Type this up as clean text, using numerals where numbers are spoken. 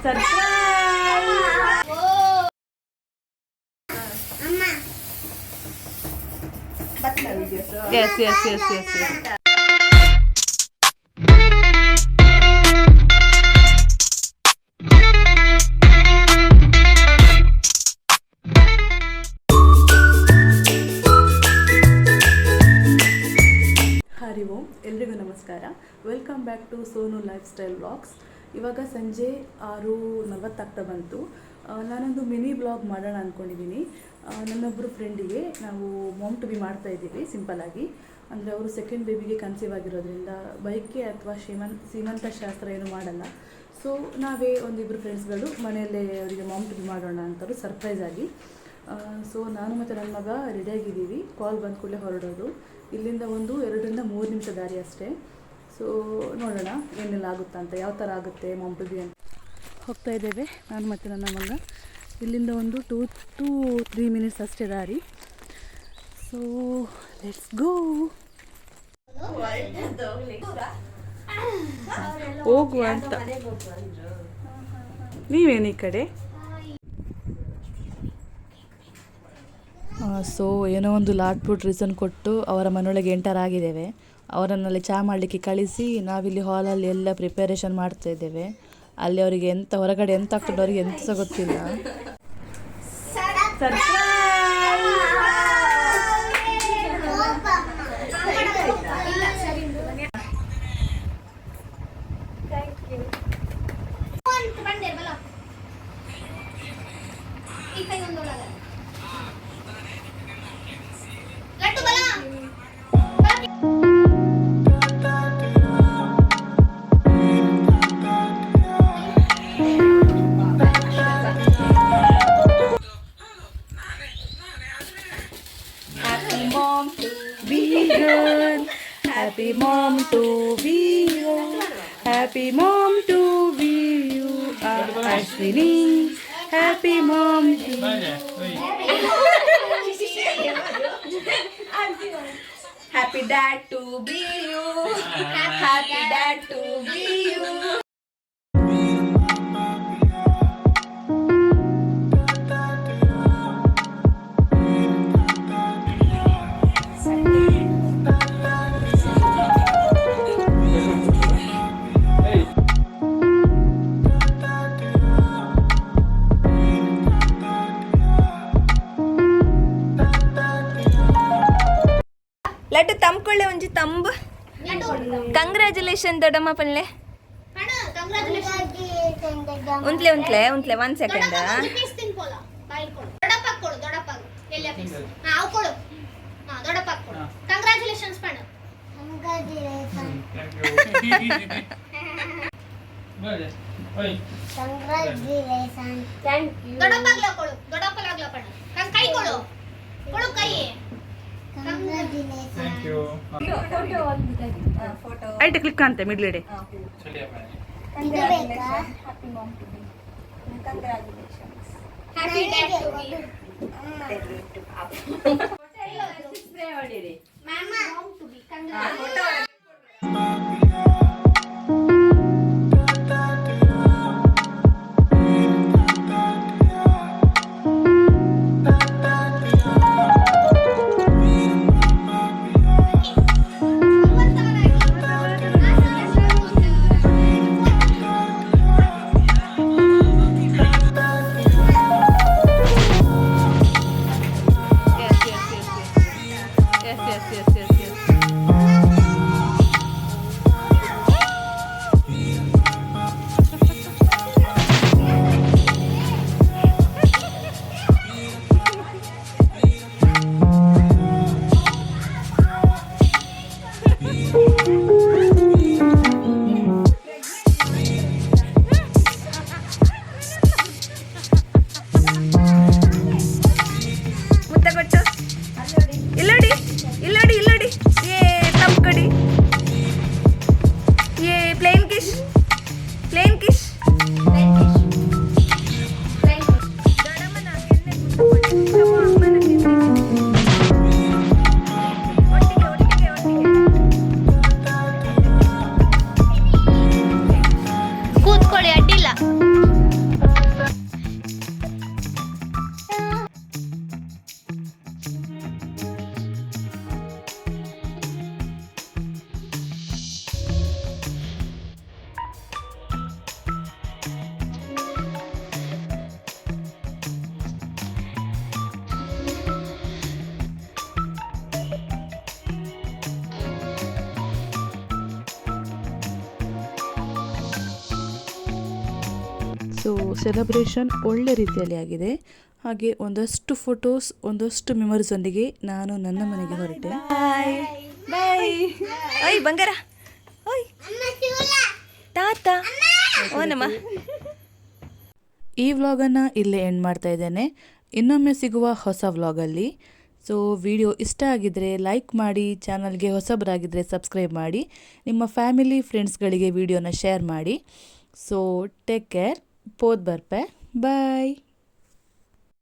Yes. ಹರಿ ಓಂ, ಎಲ್ರಿಗೂ ನಮಸ್ಕಾರ. Welcome back to Sonu lifestyle vlogs. ಇವಾಗ ಸಂಜೆ 6:40 ಬಂತು. ನಾನೊಂದು ಮಿನಿ ಬ್ಲಾಗ್ ಮಾಡೋಣ ಅಂದ್ಕೊಂಡಿದ್ದೀನಿ. ನನ್ನೊಬ್ಬರು ಫ್ರೆಂಡಿಗೆ ನಾವು ಮಾಮ್ ಟು ಬಿ ಮಾಡ್ತಾ ಇದ್ದೀವಿ ಸಿಂಪಲ್ಲಾಗಿ. ಅಂದರೆ ಅವರು ಸೆಕೆಂಡ್ ಬೇಬಿಗೆ ಕನ್ಸೀವ್ ಆಗಿರೋದ್ರಿಂದ ಬೈಕೆ ಅಥವಾ ಸೀಮಂತ ಶಾಸ್ತ್ರ ಏನು ಮಾಡಲ್ಲ. ಸೊ ನಾವೇ ಒಂದಿಬ್ಬರು ಫ್ರೆಂಡ್ಸ್ಗಳು ಮನೆಯಲ್ಲೇ ಅವರಿಗೆ ಮಾಮ್ ಟು ಬಿ ಮಾಡೋಣ ಅಂತವರು ಸರ್ಪ್ರೈಸ್ ಆಗಿ. ಸೊ ನಾನು ಮತ್ತು ನನ್ನ ಮಗ ರೆಡಿಯಾಗಿದ್ದೀವಿ. ಕಾಲ್ ಬಂದ ಕೂಡಲೇ ಹೊರಡೋದು. ಇಲ್ಲಿಂದ 2-3 ನಿಮಿಷ ದಾರಿ ಅಷ್ಟೇ. ಸೊ ನೋಡೋಣ ಏನೆಲ್ಲ ಆಗುತ್ತಾ ಅಂತ, ಯಾವ ಥರ ಆಗುತ್ತೆ ಮಾಮ್ ಟು ಬಿ ಅಂತ. ಹೋಗ್ತಾ ಇದ್ದೇವೆ ನಾನು ಮತ್ತು ನನ್ನ ಮಗ. ಇಲ್ಲಿಂದ 2-3 ಮಿನಿಟ್ಸ್ ಅಷ್ಟೇ ದಾರಿ. So let's go. ಹೋಗುವ ಅಂತ. ನೀವೇನು ಈ ಕಡೆ? ಸೊ ಏನೋ ಒಂದು ಲಾಟ್ಪುಟ್ ರೀಸನ್ ಕೊಟ್ಟು ಅವರ ಮನೆಯೊಳಗೆ ಎಂಟರ್ ಆಗಿದ್ದೇವೆ. ಅವರನ್ನಲ್ಲಿ ಚಹಾ ಮಾಡಲಿಕ್ಕೆ ಕಳಿಸಿ ನಾವಿಲ್ಲಿ ಹಾಲಲ್ಲಿ ಎಲ್ಲ ಪ್ರಿಪರೇಷನ್ ಮಾಡ್ತಾ ಇದ್ದೇವೆ. ಅಲ್ಲಿ ಅವರಿಗೆ ಹೊರಗಡೆ ಎಂತ ಆಗ್ತದೆ ಅವರಿಗೆ ಎಂತ ಸಹ ಗೊತ್ತಿಲ್ಲ. Happy mom to be you. Happy mom to be you. Ashwini. Happy mom to Happy dad to be you. Happy dad to be you. Laddu ತಂಬ್ಕೊಳ್ಳೆ ಒಂಜಿ ತಂಬ್. ಕಂಗ್ರ್ಯಾಚುಲೇಷನ್ ದೊಡ್ಡಮ್ಮ ಪನ್ಲೆ. ಉಂತ್ಲೆ 1 ಸೆಕೆಂಡ್. ಕಂಗ್ರ್ಯಾಚುಲೇಷನ್ಸ್ ಪಣ. ದೊಡ್ಡಪ್ಪಾಗ್ಲ ಕೊಡು, ದೊಡ್ಡಪ್ಪಲಾಗ್ಲ ಪಣ. ಕೈ ಕೊಡು, ಕೊಡು ಕೈ. ಐಟ್ ಕ್ಲಿಕ್ ಅಂತೆ ಮಿಡ್ಲೆಡೆ. ಸೊ ಸೆಲೆಬ್ರೇಷನ್ ಒಳ್ಳೆ ರೀತಿಯಲ್ಲಿ ಆಗಿದೆ. ಹಾಗೆ ಒಂದಷ್ಟು ಫೋಟೋಸ್, ಒಂದಷ್ಟು ಮೆಮೊರೀಸೊಂದಿಗೆ ನಾನು ನನ್ನ ಮನೆಗೆ ಹೊರಟೆ. ಬಾಯ್. ಓಯ್ ಬಂಗಾರ, ಓಯ್ ತಾತ, ಓನಮ್ಮ. ಈ ವ್ಲಾಗನ್ನು ಇಲ್ಲೇ ಎಂಡ್ ಮಾಡ್ತಾ ಇದ್ದೇನೆ. ಇನ್ನೊಮ್ಮೆ ಸಿಗುವ ಹೊಸ ವ್ಲಾಗಲ್ಲಿ. ಸೊ ವಿಡಿಯೋ ಇಷ್ಟ ಆಗಿದ್ದರೆ ಲೈಕ್ ಮಾಡಿ, ಚಾನಲ್ಗೆ ಹೊಸಬರಾಗಿದ್ದರೆ ಸಬ್ಸ್ಕ್ರೈಬ್ ಮಾಡಿ, ನಿಮ್ಮ ಫ್ಯಾಮಿಲಿ ಫ್ರೆಂಡ್ಸ್ಗಳಿಗೆ ವಿಡಿಯೋನ ಶೇರ್ ಮಾಡಿ. ಸೊ ಟೇಕ್ ಕೇರ್, ಪೋದ್ ಬರ್ಪೆ, ಬಾಯ್.